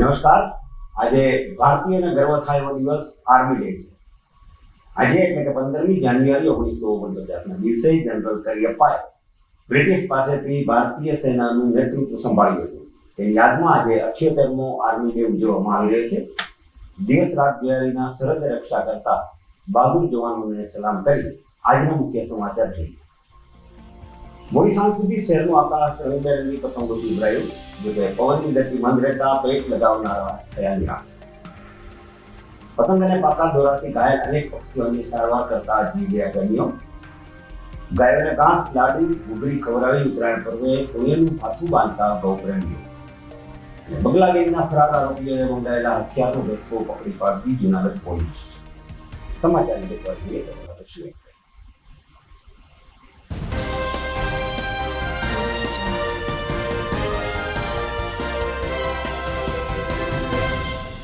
નમસ્કાર. આજે ભારતીયને ગર્વ થાય એવો દિવસ આર્મી ડે છે. આજે એટલે કે 15મી જાન્યુઆરી 1949ના દિવસે જનરલ કરિયપ્પાએ બ્રિટિશ પાસેથી ભારતીય સેનાનું નેતૃત્વ સંભાળ્યું હતું. તેની યાદમાં આજે 78મો આર્મી ડે ઉજવવામાં આવી રહ્યો છે. દિવસ રાત દિવાળીના સરહદ રક્ષા કરતા બહાદુર જવાનોને સલામ કરી આજના મુખ્ય સમાચાર જોઈએ. મોડી સાંજ સુધી શહેરનું આકાશ રંગબેરંગી પતંગોથી ઉભરાયું, જોકે પવનની ગતિ મંદ રહેતા પેટ લગાવનારા થયા નિરાશ. પતંગ અને પાકા દોરાથી ઘાયલ અનેક પક્ષીઓની સારવાર કરતા જીવ્યા કર્મીઓ, ગાયોને ઘાસ, લાડુ, ઘૂઘરી ખવડાવી ઉત્તરાયણ પર્વે કોળિયાનું માથું બાંધતા ગૌપ્રેમીઓ, બગલા ગેંગના ફરાર આરોપીઓએ મંગાવેલા હથિયારનો જથ્થો પકડી પાડતી જૂનાગઢ પોલીસ. સમાચારની વિગતવાર જોઈએ.